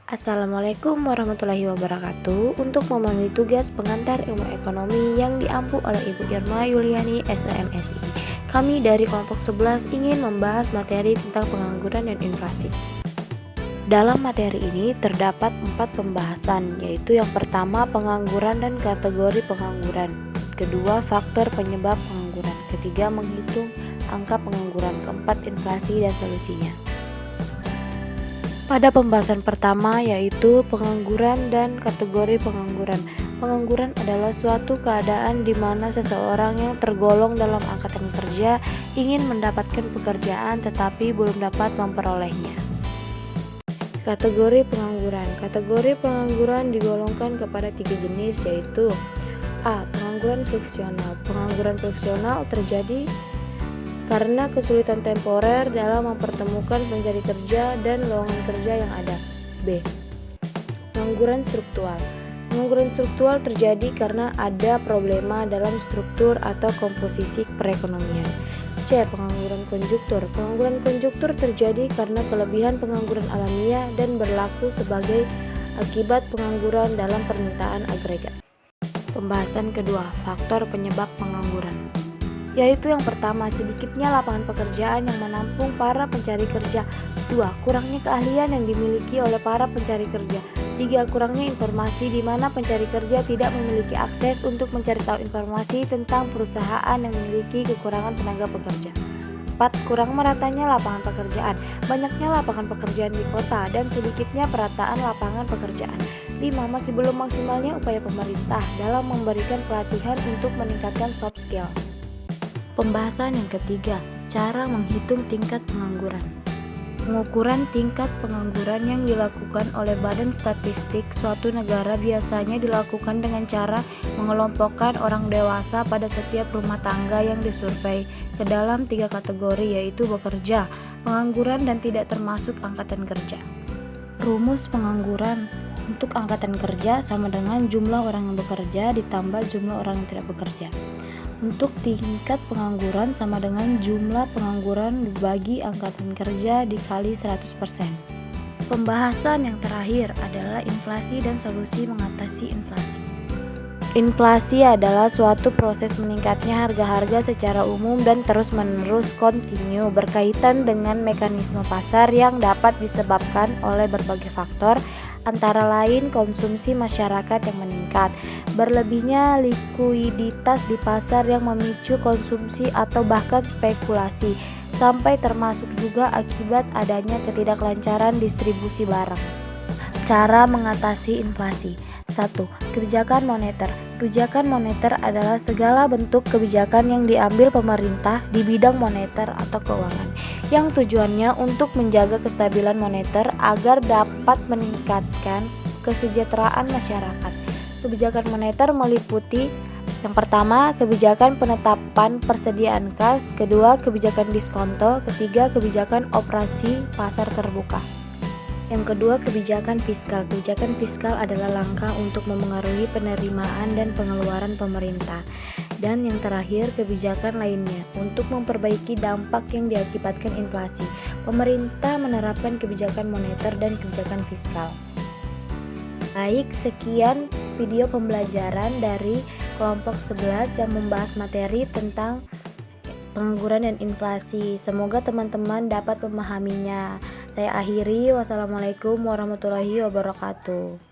Assalamualaikum warahmatullahi wabarakatuh. Untuk memenuhi tugas pengantar ilmu ekonomi yang diampu oleh Ibu Irma Yuliani SMSI, kami dari kelompok 11 ingin membahas materi tentang pengangguran dan inflasi. Dalam materi ini terdapat 4 pembahasan, yaitu yang pertama pengangguran dan kategori pengangguran, kedua faktor penyebab pengangguran, ketiga menghitung angka pengangguran, keempat inflasi dan solusinya. Pada pembahasan pertama yaitu pengangguran dan kategori pengangguran. Pengangguran adalah suatu keadaan di mana seseorang yang tergolong dalam angkatan kerja ingin mendapatkan pekerjaan tetapi belum dapat memperolehnya. Kategori pengangguran. Kategori pengangguran digolongkan kepada 3 jenis yaitu A. Pengangguran friksional. Pengangguran friksional terjadi karena kesulitan temporer dalam mempertemukan pencari kerja dan lowongan kerja yang ada. B. Pengangguran struktural. Pengangguran struktural terjadi karena ada problema dalam struktur atau komposisi perekonomian. C. Pengangguran konjuktur. Pengangguran konjuktur terjadi karena kelebihan pengangguran alamiah dan berlaku sebagai akibat pengangguran dalam permintaan agregat. Pembahasan kedua, faktor penyebab pengangguran. Yaitu yang pertama, sedikitnya lapangan pekerjaan yang menampung para pencari kerja. 2. Kurangnya keahlian yang dimiliki oleh para pencari kerja. 3. Kurangnya informasi di mana pencari kerja tidak memiliki akses untuk mencari tahu informasi tentang perusahaan yang memiliki kekurangan tenaga pekerja. 4. Kurang meratanya lapangan pekerjaan. Banyaknya lapangan pekerjaan di kota dan sedikitnya perataan lapangan pekerjaan. 5. Masih belum maksimalnya upaya pemerintah dalam memberikan pelatihan untuk meningkatkan soft skill. Pembahasan yang ketiga, cara menghitung tingkat pengangguran. Pengukuran tingkat pengangguran yang dilakukan oleh Badan Statistik suatu negara biasanya dilakukan dengan cara mengelompokkan orang dewasa pada setiap rumah tangga yang disurvei ke dalam 3 kategori yaitu bekerja, pengangguran, dan tidak termasuk angkatan kerja. Rumus pengangguran untuk angkatan kerja sama dengan jumlah orang yang bekerja ditambah jumlah orang yang tidak bekerja. Untuk tingkat pengangguran sama dengan jumlah pengangguran dibagi angkatan kerja dikali 100%. Pembahasan yang terakhir adalah inflasi dan solusi mengatasi inflasi. Inflasi adalah suatu proses meningkatnya harga-harga secara umum dan terus-menerus kontinu berkaitan dengan mekanisme pasar yang dapat disebabkan oleh berbagai faktor, antara lain konsumsi masyarakat yang meningkat, berlebihnya likuiditas di pasar yang memicu konsumsi atau bahkan spekulasi, sampai termasuk juga akibat adanya ketidaklancaran distribusi barang. Cara mengatasi inflasi. 1. Kebijakan moneter. Kebijakan moneter adalah segala bentuk kebijakan yang diambil pemerintah di bidang moneter atau keuangan, yang tujuannya untuk menjaga kestabilan moneter agar dapat meningkatkan kesejahteraan masyarakat. Kebijakan moneter meliputi yang pertama, kebijakan penetapan persediaan kas, kedua, kebijakan diskonto, ketiga, kebijakan operasi pasar terbuka. Yang kedua, kebijakan fiskal. Kebijakan fiskal adalah langkah untuk memengaruhi penerimaan dan pengeluaran pemerintah. Dan yang terakhir, kebijakan lainnya untuk memperbaiki dampak yang diakibatkan inflasi. Pemerintah menerapkan kebijakan moneter dan kebijakan fiskal. Baik, sekian video pembelajaran dari kelompok 11 yang membahas materi tentang pengangguran dan inflasi. Semoga teman-teman dapat memahaminya. Saya akhiri, wassalamualaikum warahmatullahi wabarakatuh.